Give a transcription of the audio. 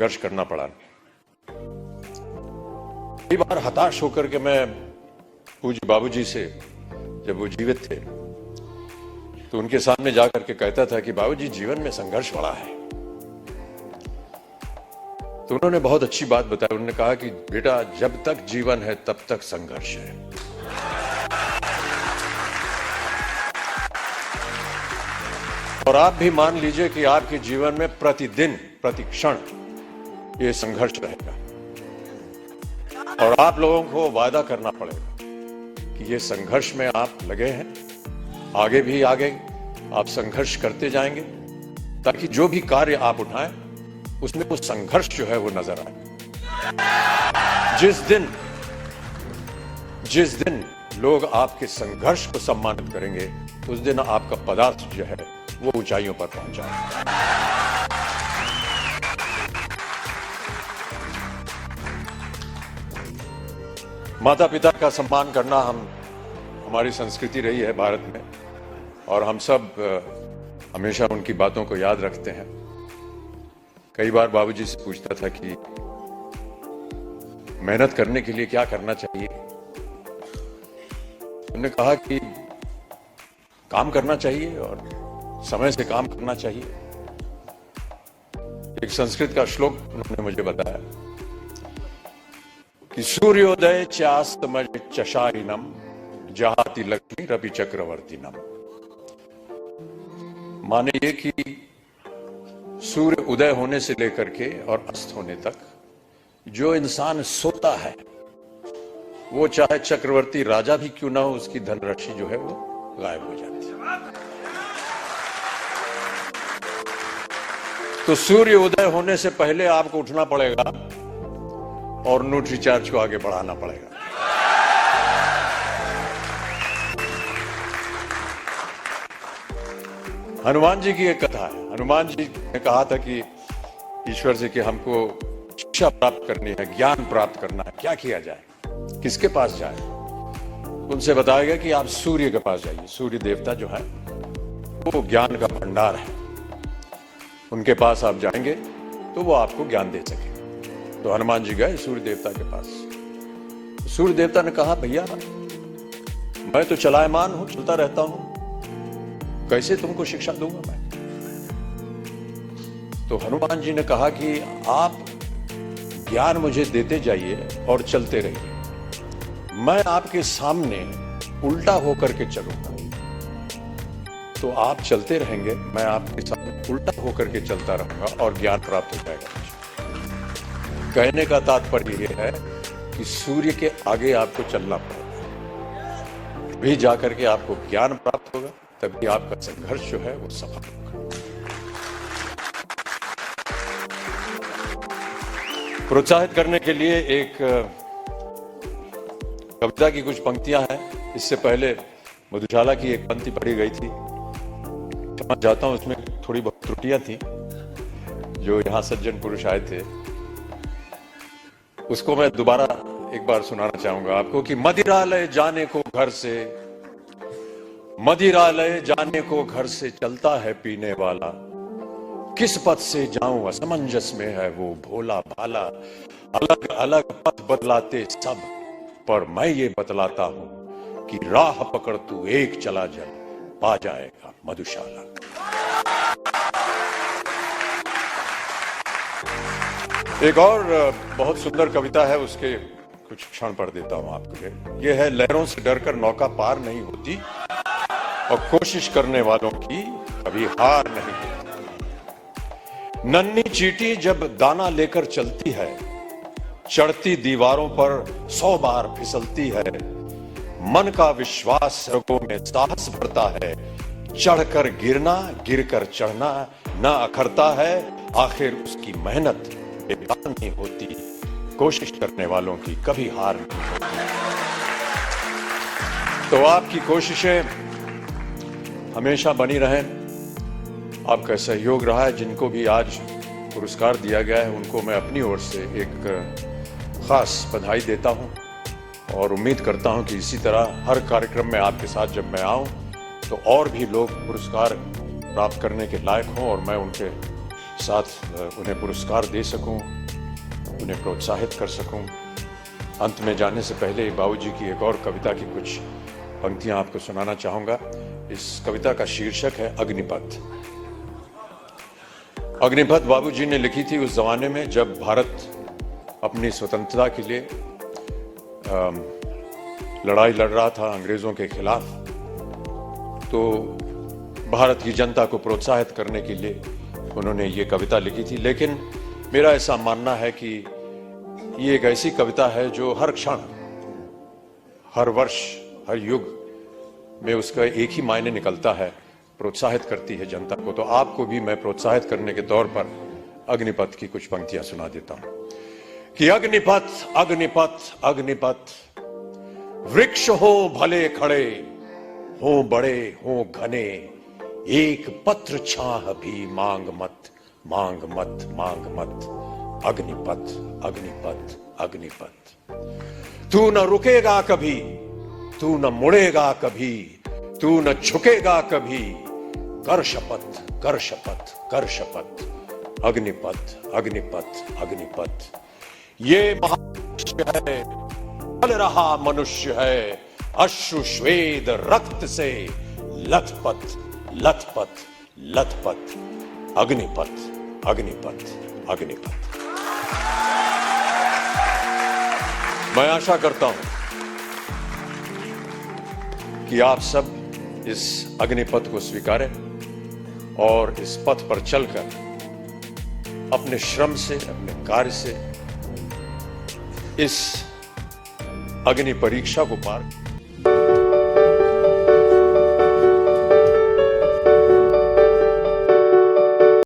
संघर्ष करना पड़ा। कई बार हताश होकर के मैं पूज्य बाबूजी से, जब वो जीवित थे, तो उनके सामने जाकर के कहता था कि बाबूजी जीवन में संघर्ष बड़ा है। तो उन्होंने बहुत अच्छी बात बताई। उन्होंने कहा कि बेटा, जब तक जीवन है तब तक संघर्ष है। और आप भी मान लीजिए कि आपके जीवन में प्रतिदिन, प्रतिक्षण ये संघर्ष रहेगा। और आप लोगों को वादा करना पड़ेगा कि ये संघर्ष में आप लगे हैं, आगे भी आगे आप संघर्ष करते जाएंगे, ताकि जो भी कार्य आप उठाएं उसमें वो संघर्ष जो है वो नजर आए। जिस दिन लोग आपके संघर्ष को सम्मानित करेंगे, उस दिन आपका पदार्थ जो है वो ऊंचाइयों पर पहुंचा। माता पिता का सम्मान करना हमारी संस्कृति रही है भारत में, और हम सब हमेशा उनकी बातों को याद रखते हैं। कई बार बाबूजी से पूछता था कि मेहनत करने के लिए क्या करना चाहिए। उन्होंने कहा कि काम करना चाहिए और समय से काम करना चाहिए। एक संस्कृत का श्लोक उन्होंने मुझे बताया कि सूर्योदय चास्तमय चशाइनम जहाति लक्ष्मी रवि चक्रवर्तीनम। माने ये कि सूर्य उदय होने से लेकर के और अस्त होने तक जो इंसान सोता है, वो चाहे चक्रवर्ती राजा भी क्यों ना हो, उसकी धनराशि जो है वो गायब हो जाती है। तो सूर्य उदय होने से पहले आपको उठना पड़ेगा और न्यूट्रीचार्ज को आगे बढ़ाना पड़ेगा। हनुमान जी की एक कथा है। हनुमान जी ने कहा था कि ईश्वर से कि हमको शिक्षा प्राप्त करनी है, ज्ञान प्राप्त करना है, क्या किया जाए, किसके पास जाए। उनसे बताया गया कि आप सूर्य के पास जाइए। सूर्य देवता जो है वो ज्ञान का भंडार है, उनके पास आप जाएंगे तो वो आपको ज्ञान दे सके। तो हनुमान जी गए सूर्य देवता के पास। सूर्य देवता ने कहा, भैया मैं तो चलायमान हूं, चलता रहता हूं, कैसे तुमको शिक्षा दूंगा मैं। तो हनुमान जी ने कहा कि आप ज्ञान मुझे देते जाइए और चलते रहिए, मैं आपके सामने उल्टा होकर के चलूंगा। तो आप चलते रहेंगे, मैं आपके सामने उल्टा होकर के चलता रहूंगा और ज्ञान प्राप्त हो जाएगा। कहने का तात्पर्य यह है कि सूर्य के आगे आपको चलना पड़ेगा, भी जाकर के आपको ज्ञान प्राप्त होगा, तभी आपका संघर्ष जो है वो सफल होगा। प्रोत्साहित करने के लिए एक कविता की कुछ पंक्तियां हैं। इससे पहले मधुशाला की एक पंक्ति पढ़ी गई थी, क्षमा चाहता हूं, उसमें थोड़ी बहुत त्रुटियां थी। जो यहाँ सज्जन पुरुष आए थे, उसको मैं दोबारा एक बार सुनाना चाहूंगा आपको कि मदिरालय जाने को घर से, मदिरालय जाने को घर से चलता है पीने वाला, किस पथ से जाऊं असमंजस में है वो भोला भाला। अलग अलग पथ बदलाते सब, पर मैं ये बतलाता हूं कि राह पकड़ तू एक चला जा, पा जाएगा मधुशाला। एक और बहुत सुंदर कविता है, उसके कुछ क्षण पढ़ देता हूं आपके लिए। यह है, लहरों से डरकर नौका पार नहीं होती और कोशिश करने वालों की कभी हार नहीं होती। नन्ही चींटी जब दाना लेकर चलती है, चढ़ती दीवारों पर 100 बार फिसलती है। मन का विश्वास रगों में साहस भरता है, चढ़कर गिरना गिरकर चढ़ना न अखरता है। आखिर उसकी मेहनत बेकार नहीं होती, कोशिश करने वालों की कभी हार नहीं होती। तो आपकी कोशिशें हमेशा बनी रहें। आपका सहयोग रहा है। जिनको भी आज पुरस्कार दिया गया है, उनको मैं अपनी ओर से एक खास बधाई देता हूं और उम्मीद करता हूं कि इसी तरह हर कार्यक्रम में आपके साथ जब मैं आऊं तो और भी लोग पुरस्कार प्राप्त करने के लायक हों और मैं उनके साथ उन्हें पुरस्कार दे सकूं, उन्हें प्रोत्साहित कर सकूं। अंत में जाने से पहले बाबूजी की एक और कविता की कुछ पंक्तियां आपको सुनाना चाहूंगा। इस कविता का शीर्षक है अग्निपथ। अग्निपथ बाबूजी ने लिखी थी उस जमाने में जब भारत अपनी स्वतंत्रता के लिए लड़ाई लड़ रहा था अंग्रेजों के खिलाफ। तो भारत की जनता को प्रोत्साहित करने के लिए उन्होंने ये कविता लिखी थी। लेकिन मेरा ऐसा मानना है कि ये एक ऐसी कविता है जो हर क्षण, हर वर्ष, हर युग में उसका एक ही मायने निकलता है, प्रोत्साहित करती है जनता को। तो आपको भी मैं प्रोत्साहित करने के तौर पर अग्निपथ की कुछ पंक्तियां सुना देता हूं कि अग्निपथ अग्निपथ अग्निपथ, वृक्ष हो भले खड़े, हो बड़े हो घने, एक पत्र छाह भी मांग मत मांग मत मांग मत। अग्निपथ अग्निपथ अग्निपथ, तू न रुकेगा कभी, तू न मुड़ेगा कभी, तू न झुकेगा कभी, कर शपथ कर शपथ कर शपथ। अग्निपथ अग्निपथ अग्निपथ, ये महामनुष्य है, चल रहा मनुष्य है, अश्रु श्वेद रक्त से लथपथ लथपथ लथपथ। अग्निपथ अग्निपथ अग्निपथ। मैं आशा करता हूं कि आप सब इस अग्निपथ को स्वीकारें और इस पथ पर चलकर अपने श्रम से, अपने कार्य से इस अग्नि परीक्षा को पार